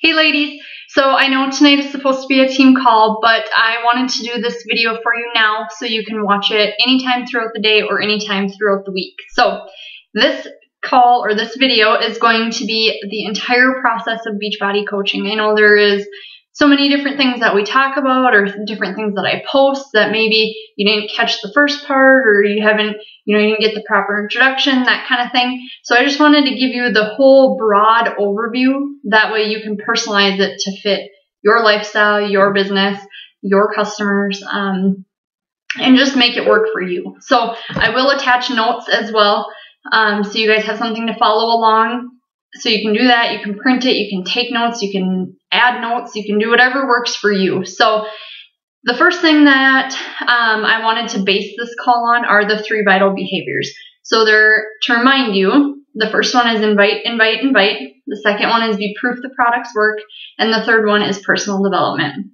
Hey ladies, so I know tonight is supposed to be a team call, but I wanted to do this video for you now so you can watch it anytime throughout the day or anytime throughout the week. So this call or this video is going to be the entire process of Beachbody coaching. I know there is so many different things that we talk about or different things that I post that maybe you didn't catch the first part or you didn't get the proper introduction, that kind of thing. So I just wanted to give you the whole broad overview. That way you can personalize it to fit your lifestyle, your business, your customers, and just make it work for you. So I will attach notes as well, so you guys have something to follow along. So you can do that, you can print it, you can take notes, you can add notes, you can do whatever works for you. So the first thing that I wanted to base this call on are the 3 vital behaviors. So to remind you, the first one is invite, invite, invite. The second one is be proof the products work. And the third one is personal development.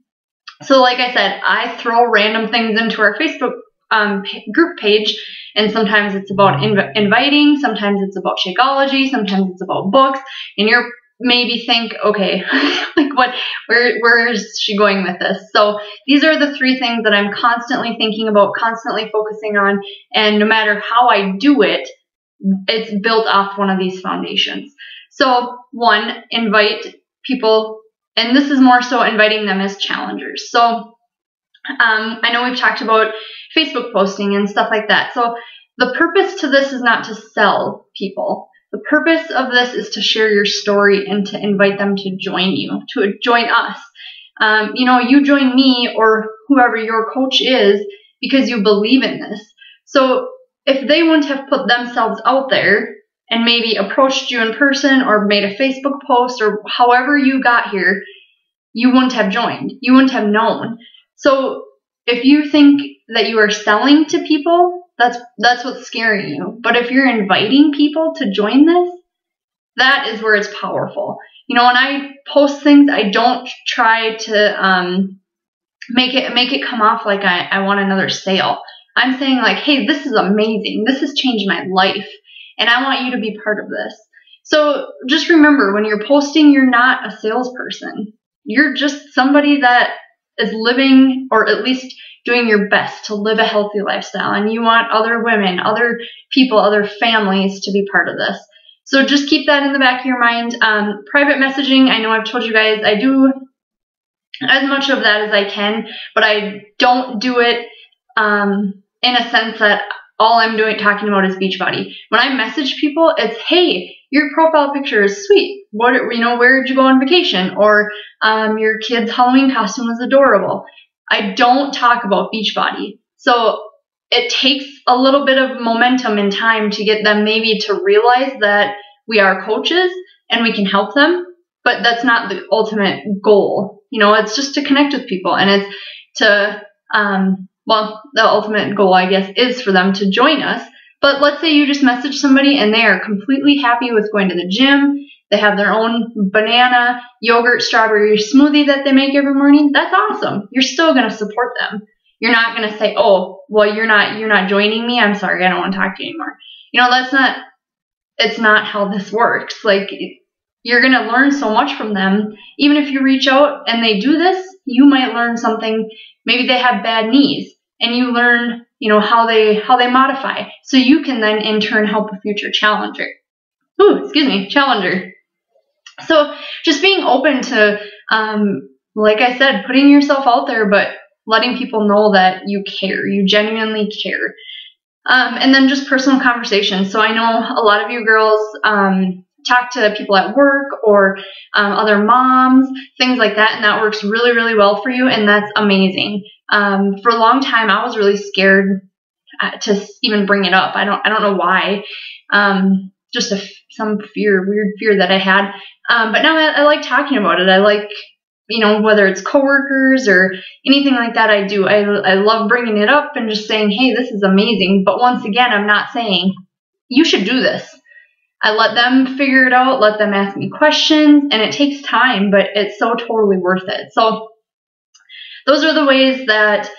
So like I said, I throw random things into our Facebook group page, and sometimes it's about inviting, sometimes it's about Shakeology, sometimes it's about books, and you're maybe think, okay, like where is she going with this? So these are the 3 things that I'm constantly thinking about, constantly focusing on, and no matter how I do it, it's built off one of these foundations. So 1, invite people, and this is more so inviting them as challengers. So I know we've talked about Facebook posting and stuff like that. So the purpose to this is not to sell people. The purpose of this is to share your story and to invite them to join you, to join us. You join me or whoever your coach is because you believe in this. So if they wouldn't have put themselves out there and maybe approached you in person or made a Facebook post or however you got here, you wouldn't have joined. You wouldn't have known. So if you think that you are selling to people, that's what's scaring you. But if you're inviting people to join this, that is where it's powerful. When I post things, I don't try to make it come off like I want another sale. I'm saying like, hey, this is amazing. This has changed my life, and I want you to be part of this. So just remember, when you're posting, you're not a salesperson. You're just somebody that is living, or at least doing your best to live a healthy lifestyle, and you want other women, other people, other families to be part of this. So just keep that in the back of your mind. Private messaging, I know I've told you guys, I do as much of that as I can, but I don't do it in a sense that all I'm talking about is Beachbody. When I message people, it's, hey, your profile picture is sweet. Where did you go on vacation? Or your kid's Halloween costume was adorable. I don't talk about Beachbody. So it takes a little bit of momentum and time to get them maybe to realize that we are coaches and we can help them, but that's not the ultimate goal. It's just to connect with people, and it's to, the ultimate goal, I guess, is for them to join us. But let's say you just message somebody and they are completely happy with going to the gym. They have their own banana, yogurt, strawberry smoothie that they make every morning. That's awesome. You're still going to support them. You're not going to say, oh, well, you're not joining me. I'm sorry, I don't want to talk to you anymore. It's not how this works. Like, you're going to learn so much from them. Even if you reach out and they do this, you might learn something. Maybe they have bad knees, and you learn, how they modify. So you can then in turn help a future challenger. Challenger. So just being open to, like I said, putting yourself out there, but letting people know that you care, you genuinely care. And then just personal conversations. So I know a lot of you girls talk to people at work or other moms, things like that, and that works really, really well for you, and that's amazing. For a long time, I was really scared to even bring it up. I don't know why. Just some weird fear that I had. But now I like talking about it. I like, whether it's coworkers or anything like that, I do. I love bringing it up and just saying, hey, this is amazing. But once again, I'm not saying you should do this. I let them figure it out, let them ask me questions, and it takes time, but it's so totally worth it. So those are the ways that,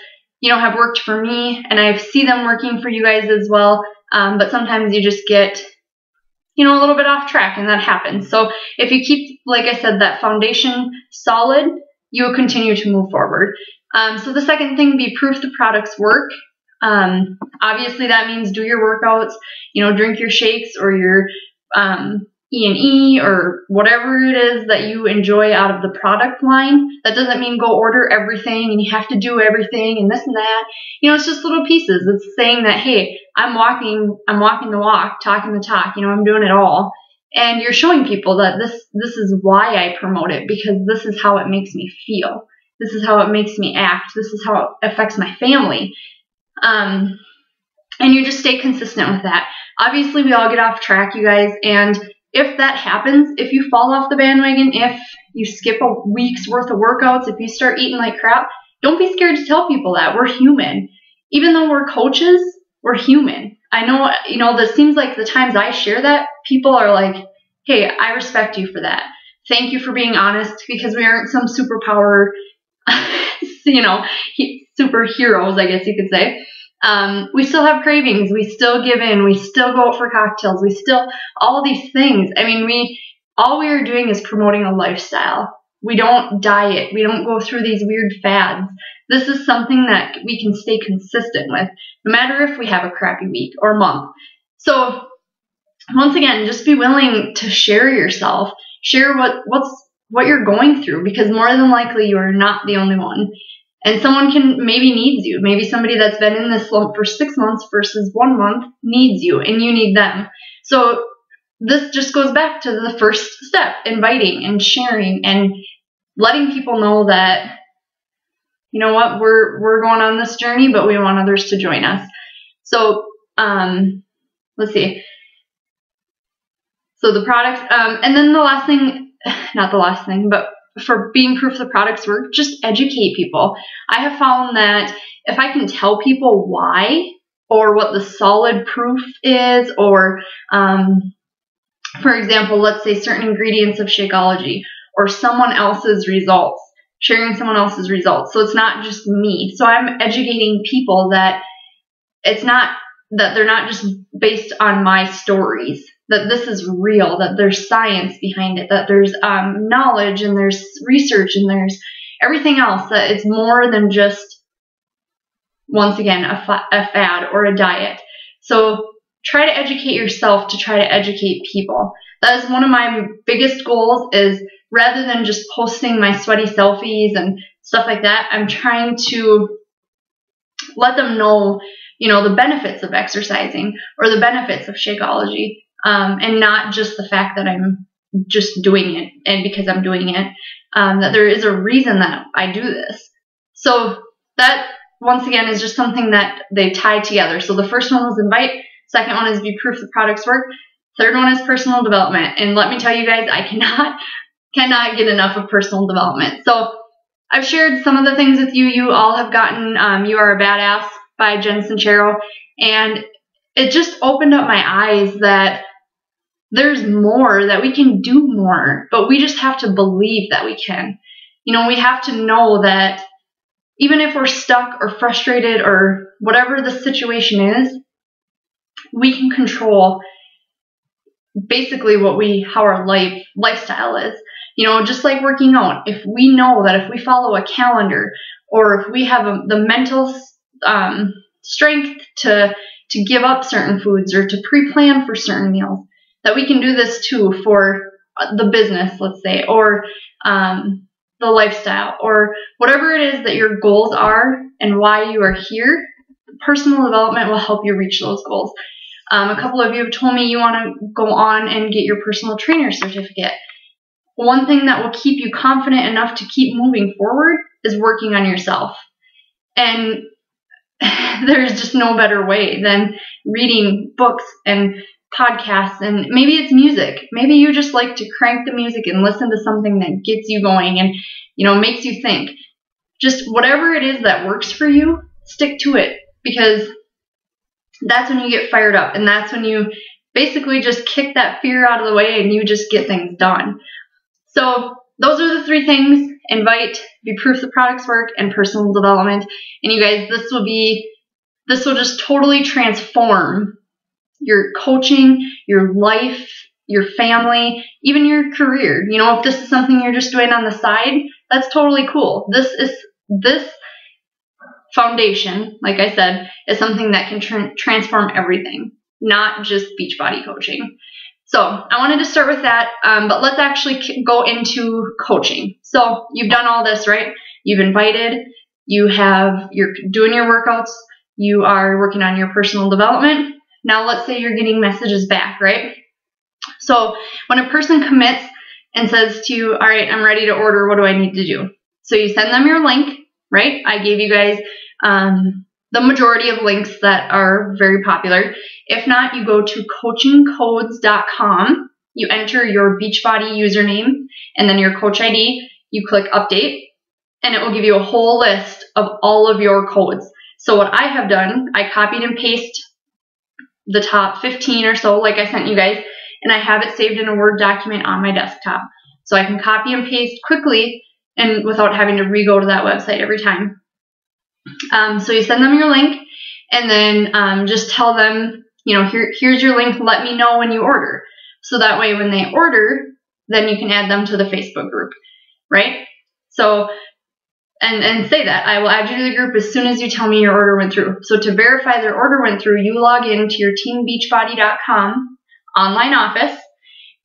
have worked for me, and I see them working for you guys as well. But sometimes you just get, a little bit off track, and that happens. So if you keep, like I said, that foundation solid, you will continue to move forward. So the second thing, be proof the products work. Obviously that means do your workouts, drink your shakes or your E&E or whatever it is that you enjoy out of the product line. That doesn't mean go order everything and you have to do everything and this and that. It's just little pieces. It's saying that, hey, I'm walking the walk, talking the talk, I'm doing it all. And you're showing people that this is why I promote it, because this is how it makes me feel. This is how it makes me act. This is how it affects my family. And you just stay consistent with that. Obviously, we all get off track, you guys, and if that happens, if you fall off the bandwagon, if you skip a week's worth of workouts, if you start eating like crap, don't be scared to tell people that. We're human. Even though we're coaches, we're human. I know, that seems like the times I share that, people are like, hey, I respect you for that. Thank you for being honest, because we aren't some superpower, superheroes, I guess you could say. We still have cravings. We still give in. We still go out for cocktails. All these things. All we are doing is promoting a lifestyle. We don't diet. We don't go through these weird fads. This is something that we can stay consistent with, no matter if we have a crappy week or month. So once again, just be willing to share yourself. Share what you're going through, because more than likely you are not the only one. And someone maybe needs you. Maybe somebody that's been in this slump for 6 months versus 1 month needs you, and you need them. So this just goes back to the first step, inviting and sharing and letting people know that, we're going on this journey, but we want others to join us. So let's see. So the products, and then the last thing, not the last thing, but for being proof the products work, just educate people. I have found that if I can tell people why, or what the solid proof is, or for example, let's say certain ingredients of Shakeology, or someone else's results, sharing someone else's results. So it's not just me. So I'm educating people that they're not just based on my stories, that this is real, that there's science behind it, that there's knowledge and there's research and there's everything else, that it's more than just, once again, a fad or a diet. So try to educate yourself to try to educate people. That is one of my biggest goals, is rather than just posting my sweaty selfies and stuff like that, I'm trying to let them know, the benefits of exercising or the benefits of Shakeology. And not just the fact that I'm just doing it and because I'm doing it, that there is a reason that I do this. So that, once again, is just something that they tie together. So the first one was invite. Second one is be proof the products work. Third one is personal development. And let me tell you guys, I cannot get enough of personal development. So I've shared some of the things with you. You all have gotten You Are a Badass by Jen Sincero. And it just opened up my eyes that there's more, that we can do more, but we just have to believe that we can. We have to know that even if we're stuck or frustrated or whatever the situation is, we can control basically how our lifestyle is. Just like working out, if we know that if we follow a calendar, or if we have the mental strength to give up certain foods or to pre-plan for certain meals, that we can do this too for the business, let's say, or the lifestyle, or whatever it is that your goals are and why you are here. Personal development will help you reach those goals. A couple of you have told me you want to go on and get your personal trainer certificate. One thing that will keep you confident enough to keep moving forward is working on yourself. And there's just no better way than reading books and podcasts, and maybe it's music. Maybe you just like to crank the music and listen to something that gets you going and, makes you think. Just whatever it is that works for you, stick to it, because that's when you get fired up, and that's when you basically just kick that fear out of the way and you just get things done. So those are the 3 things: invite, be proof the products work, and personal development. And you guys, this will just totally transform your coaching, your life, your family, even your career. You know, if this is something you're just doing on the side, that's totally cool. This foundation, like I said, is something that can transform everything, not just Beachbody coaching. So I wanted to start with that, but let's actually go into coaching. So you've done all this, right? You've invited, you're doing your workouts, you are working on your personal development. Now let's say you're getting messages back, right? So when a person commits and says to you, all right, I'm ready to order, what do I need to do? So you send them your link, right? I gave you guys the majority of links that are very popular. If not, you go to coachingcodes.com, you enter your Beachbody username and then your coach ID, you click update, and it will give you a whole list of all of your codes. So what I have done, I copied and pasted the top 15 or so, like I sent you guys, and I have it saved in a Word document on my desktop. So I can copy and paste quickly and without having to re-go to that website every time. So you send them your link, and then just tell them, you know, here's your link, let me know when you order. So that way when they order, then you can add them to the Facebook group, right? So, and say that, I will add you to the group as soon as you tell me your order went through. So to verify their order went through, you log into your teambeachbody.com online office,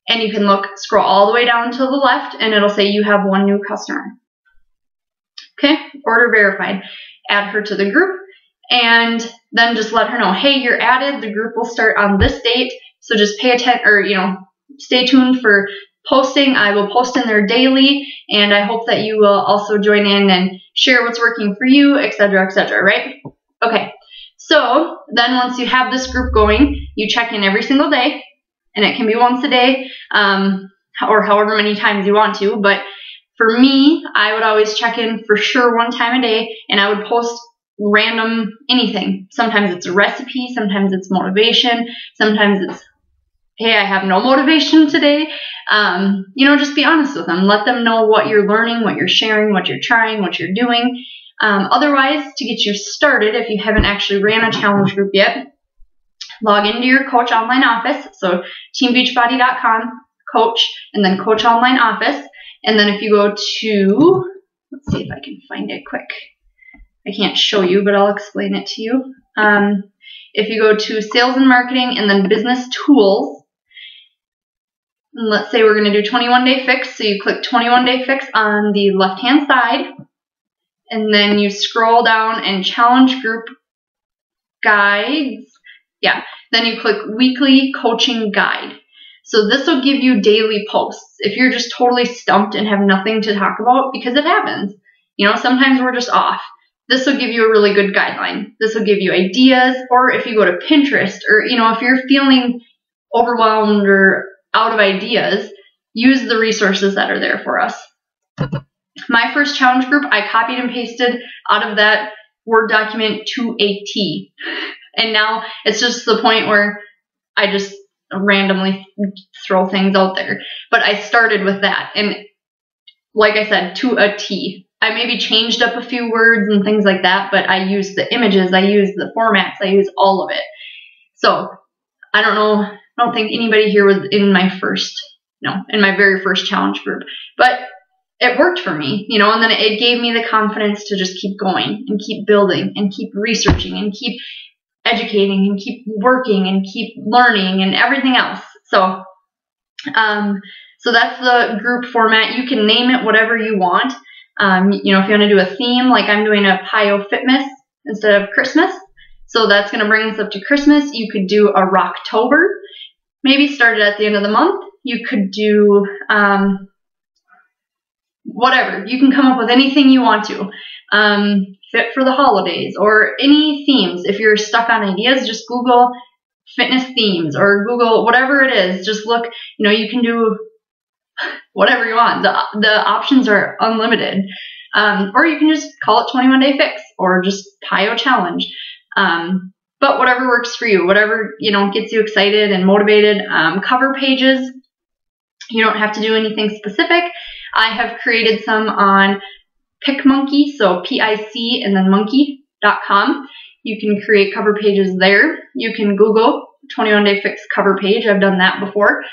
and you can scroll all the way down to the left, and it'll say you have 1 new customer. Okay, order verified. Add her to the group, and then just let her know, hey, you're added. The group will start on this date, so just pay attention, or stay tuned for posting. I will post in there daily, and I hope that you will also join in and share what's working for you, etc., right? Okay, so then once you have this group going, you check in every single day, and it can be once a day, or however many times you want to, but for me, I would always check in for sure 1 time a day, and I would post random anything. Sometimes it's a recipe, sometimes it's motivation, sometimes it's, hey, I have no motivation today. Just be honest with them. Let them know what you're learning, what you're sharing, what you're trying, what you're doing. Otherwise, to get you started, if you haven't actually ran a challenge group yet, log into your coach online office. So teambeachbody.com, coach, and then coach online office. And then if you go to, let's see if I can find it quick. I can't show you, but I'll explain it to you. If you go to sales and marketing and then business tools, and let's say we're going to do 21-day fix. So you click 21-day fix on the left-hand side, and then you scroll down and challenge group guides. Yeah, then you click weekly coaching guide. So this will give you daily posts. If you're just totally stumped and have nothing to talk about, because it happens, sometimes we're just off. This will give you a really good guideline. This will give you ideas, or if you go to Pinterest, or if you're feeling overwhelmed or out of ideas, use the resources that are there for us. My first challenge group, I copied and pasted out of that Word document to a T. And now it's just the point where I just randomly throw things out there. But I started with that, and like I said, to a T. I maybe changed up a few words and things like that, but I used the images, I used the formats, I used all of it. So I don't think anybody here was in my very first challenge group, but it worked for me, and then it gave me the confidence to just keep going and keep building and keep researching and keep educating and keep working and keep learning and everything else. So that's the group format. You can name it whatever you want. If you want to do a theme, like I'm doing a Pio Fitness instead of Christmas. So that's going to bring us up to Christmas. You could do a Rocktober, maybe start it at the end of the month. You could do whatever. You can come up with anything you want to. Fit for the holidays or any themes. If you're stuck on ideas, just Google fitness themes or Google whatever it is. Just look, you can do whatever you want. The options are unlimited. Or you can just call it 21-day fix or just Pio challenge. But whatever works for you, whatever, gets you excited and motivated. Cover pages, you don't have to do anything specific. I have created some on PicMonkey, so P-I-C and then monkey.com. You can create cover pages there. You can Google 21-day fix cover page. I've done that before.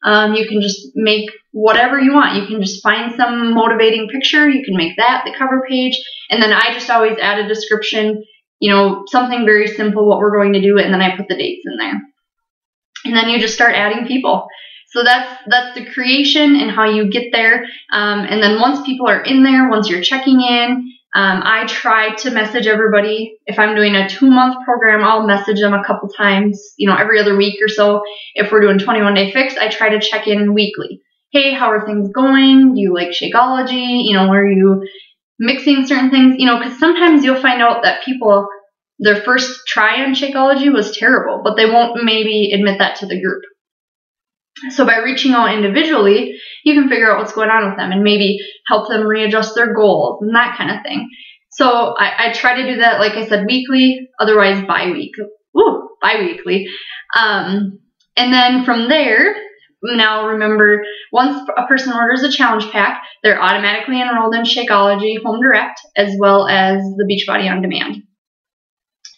You can just make whatever you want. You can just find some motivating picture. You can make that the cover page. And then I just always add a description, something very simple, what we're going to do, and then I put the dates in there. And then you just start adding people. So that's the creation and how you get there. And then once people are in there, once you're checking in, I try to message everybody. If I'm doing a 2-month program, I'll message them a couple times, every other week or so. If we're doing 21-day fix, I try to check in weekly. Hey, how are things going? Do you like Shakeology? Are you mixing certain things? Because sometimes you'll find out that people, their first try on Shakeology was terrible, but they won't maybe admit that to the group. So by reaching out individually, you can figure out what's going on with them and maybe help them readjust their goals and that kind of thing. So I try to do that, like I said, weekly, otherwise bi-weekly. And then from there, now remember, once a person orders a challenge pack, they're automatically enrolled in Shakeology Home Direct as well as the Beachbody On Demand.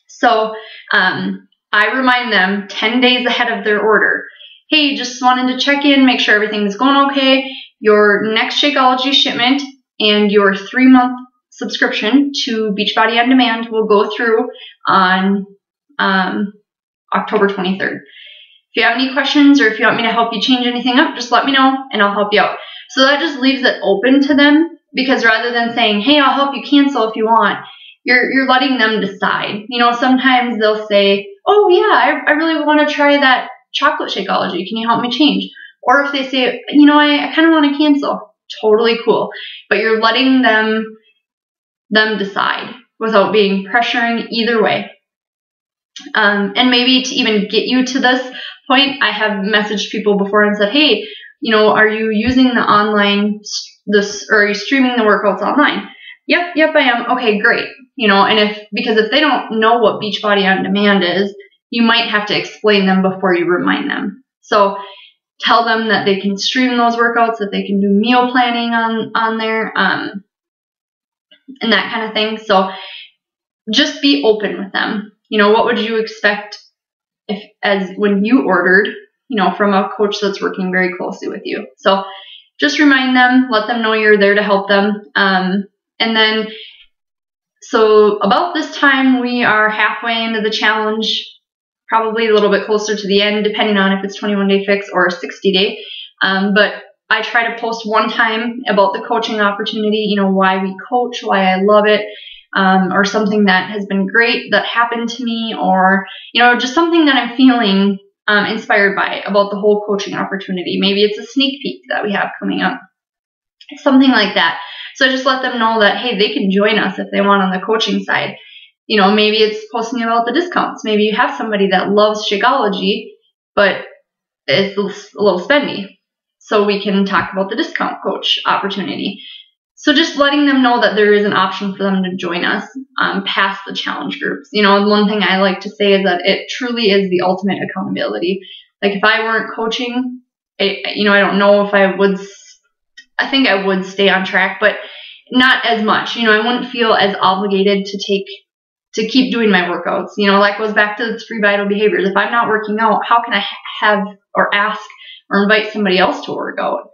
So I remind them 10 days ahead of their order. Hey, just wanted to check in, make sure everything's going okay. Your next Shakeology shipment and your 3-month subscription to Beachbody On Demand will go through on October 23rd. If you have any questions or if you want me to help you change anything up, just let me know and I'll help you out. So that just leaves it open to them, because rather than saying, hey, I'll help you cancel if you want, you're letting them decide. Sometimes they'll say, oh yeah, I really want to try that chocolate Shakeology. Can you help me change? Or if they say, I kind of want to cancel, totally cool. But you're letting them decide without being pressuring either way. And maybe to even get you to this point, I have messaged people before and said, hey, are you using the online, or are you streaming the workouts online? Yep, I am. Okay, great. And because if they don't know what Beachbody On Demand is, you might have to explain them before you remind them. So tell them that they can stream those workouts, that they can do meal planning on there, and that kind of thing. So just be open with them. What would you expect when you ordered, from a coach that's working very closely with you? So just remind them, let them know you're there to help them. And then, so about this time, we are halfway into the challenge, probably a little bit closer to the end, depending on if it's 21-day fix or a 60-day. But I try to post one time about the coaching opportunity, why we coach, why I love it, or something that has been great that happened to me, or, just something that I'm feeling inspired by about the whole coaching opportunity. Maybe it's a sneak peek that we have coming up, something like that. So I just let them know that, hey, they can join us if they want on the coaching side. Maybe it's posting about the discounts. Maybe you have somebody that loves Shakeology, but it's a little spendy. So we can talk about the discount coach opportunity. So just letting them know that there is an option for them to join us past the challenge groups. One thing I like to say is that it truly is the ultimate accountability. Like if I weren't coaching, I don't know if I think I would stay on track, but not as much. I wouldn't feel as obligated to keep doing my workouts. That goes back to the 3 vital behaviors. If I'm not working out, how can I have or ask or invite somebody else to work out?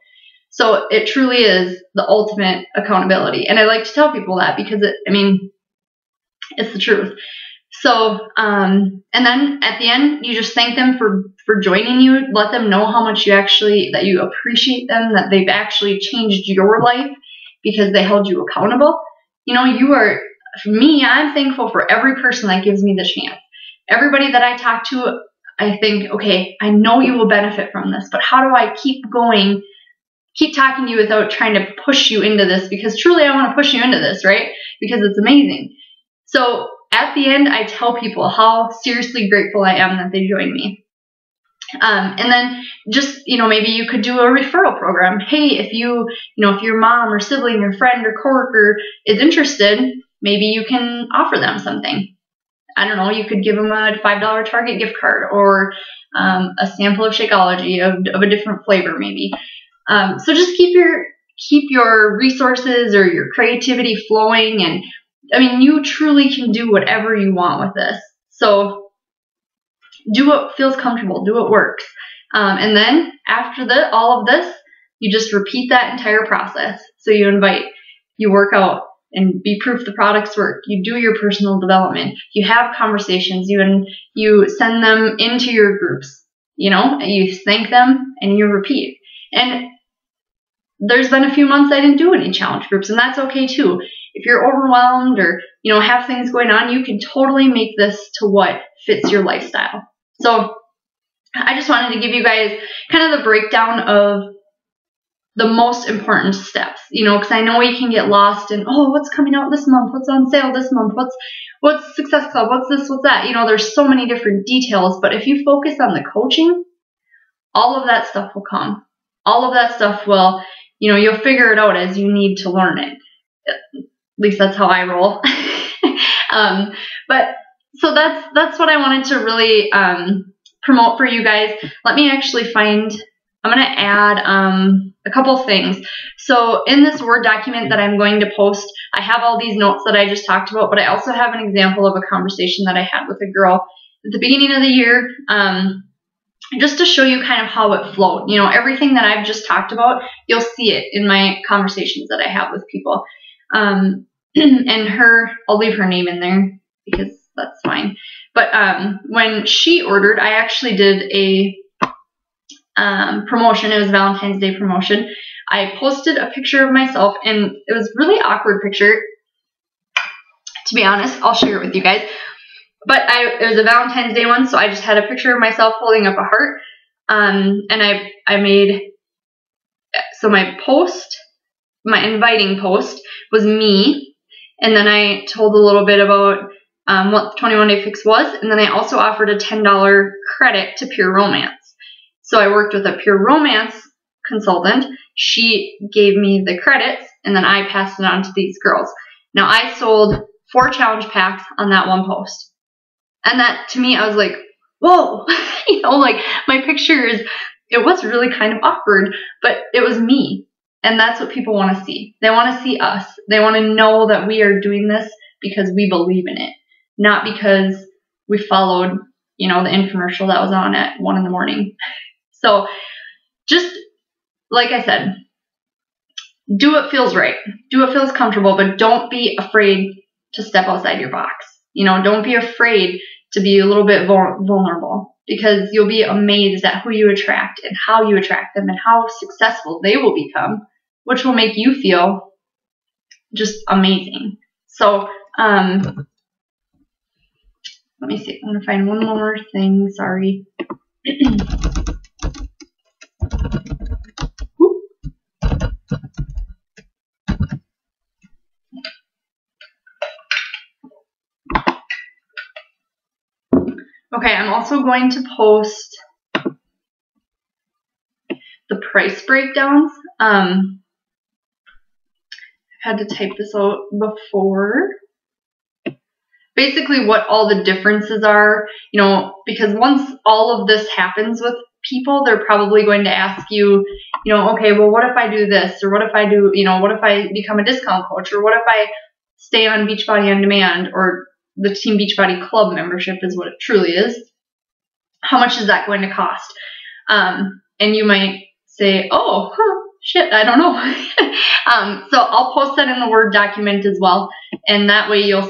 So it truly is the ultimate accountability. And I like to tell people that because it's the truth. So, and then at the end, you just thank them for joining you. Let them know how much that you appreciate them, that they've actually changed your life because they held you accountable. For me, I'm thankful for every person that gives me the chance. Everybody that I talk to, I think, okay, I know you will benefit from this, but how do I keep going, keep talking to you without trying to push you into this? Because truly I want to push you into this, right? Because it's amazing. So at the end, I tell people how seriously grateful I am that they joined me. And then just, maybe you could do a referral program. Hey, if your mom or sibling or friend or coworker is interested, maybe you can offer them something. I don't know, you could give them a $5 Target gift card or a sample of Shakeology of a different flavor maybe. So just keep your resources or your creativity flowing, and you truly can do whatever you want with this. So do what feels comfortable, do what works. And then after all of this, you just repeat that entire process. So you invite, you work out and be proof the products work. You do your personal development. You have conversations. You send them into your groups. You thank them and you repeat. And there's been a few months I didn't do any challenge groups, and that's okay too. If you're overwhelmed or, have things going on, you can totally make this to what fits your lifestyle. So I just wanted to give you guys kind of the breakdown of the most important steps, because I know we can get lost in, what's coming out this month? What's on sale this month? What's Success Club? What's this? What's that? There's so many different details, but if you focus on the coaching, all of that stuff will come. All of that stuff will, you'll figure it out as you need to learn it. At least that's how I roll. But so that's what I wanted to really promote for you guys. Let me actually find, I'm going to add a couple things. So in this Word document that I'm going to post, I have all these notes that I just talked about, but I also have an example of a conversation that I had with a girl at the beginning of the year, just to show you kind of how it flowed. Everything that I've just talked about, you'll see it in my conversations that I have with people. And I'll leave her name in there because that's fine. But when she ordered, I actually did a promotion. It was a Valentine's Day promotion. I posted a picture of myself, and it was a really awkward picture, to be honest. I'll share it with you guys. But it was a Valentine's Day one, so I just had a picture of myself holding up a heart. And I made, so my inviting post was me, and then I told a little bit about what the 21 Day Fix was, and then I also offered a $10 credit to Pure Romance. So I worked with a Pure Romance consultant. She gave me the credits, and then I passed it on to these girls. Now, I sold 4 challenge packs on that one post. And that, to me, I was like, whoa. My pictures, it was really kind of awkward, but it was me. And that's what people want to see. They want to see us. They want to know that we are doing this because we believe in it, not because we followed, the infomercial that was on at 1 in the morning. So just like I said, do what feels right. Do what feels comfortable, but don't be afraid to step outside your box. Don't be afraid to be a little bit vulnerable, because you'll be amazed at who you attract and how you attract them and how successful they will become, which will make you feel just amazing. So, let me see. I'm going to find one more thing. Sorry. Okay, I'm also going to post the price breakdowns. I've had to type this out before. Basically what all the differences are, because once all of this happens with people, they're probably going to ask you, okay, well, what if I do this? Or what if I do, what if I become a discount coach? Or what if I stay on Beachbody On Demand, or the Team Beachbody Club membership is what it truly is. How much is that going to cost? And you might say, shit, I don't know. So I'll post that in the Word document as well. And that way you'll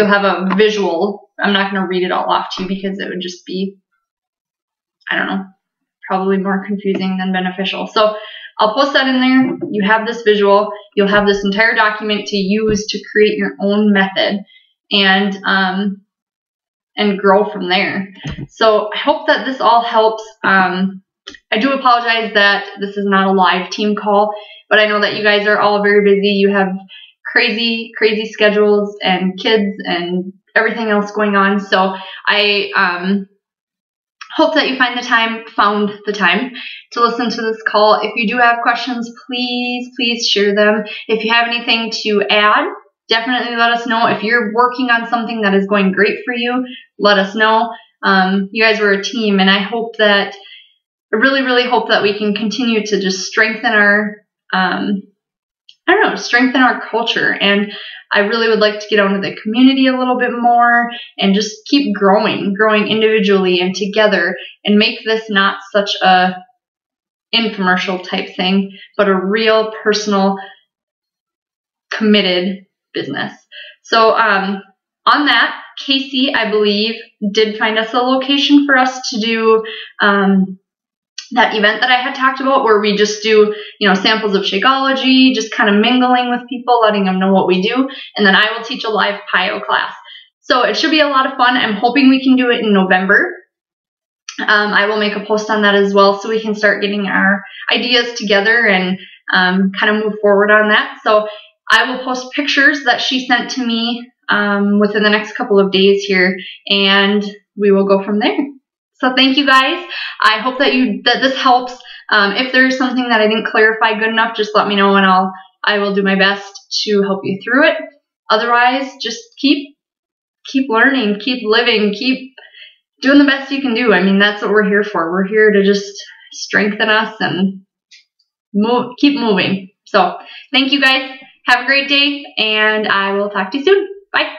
have a visual. I'm not going to read it all off to you because it would just be, I don't know, probably more confusing than beneficial. So I'll post that in there. You have this visual. You'll have this entire document to use to create your own method and grow from there. So I hope that this all helps. I do apologize that this is not a live team call, but I know that you guys are all very busy. You have crazy, crazy schedules and kids and everything else going on. So I hope that you found the time to listen to this call. If you do have questions, please share them. If you have anything to add, definitely let us know. If you're working on something that is going great for you, let us know. You guys were a team, and I really, really hope that we can continue to just strengthen I don't know, strengthen our culture. And I really would like to get out into the community a little bit more and just keep growing individually and together, and make this not such a infomercial type thing, but a real personal, committed business. So on that, Casey, I believe, did find us a location for us to do that event that I had talked about, where we just do, samples of Shakeology, just kind of mingling with people, letting them know what we do, and then I will teach a live PIO class. So it should be a lot of fun. I'm hoping we can do it in November. I will make a post on that as well, so we can start getting our ideas together and kind of move forward on that. So I will post pictures that she sent to me within the next couple of days here, and we will go from there. So thank you guys. I hope that this helps. If there's something that I didn't clarify good enough, just let me know, and I will do my best to help you through it. Otherwise, just keep learning, keep living, keep doing the best you can do. I mean, that's what we're here for. We're here to just strengthen us and keep moving. So thank you guys. Have a great day, and I will talk to you soon. Bye.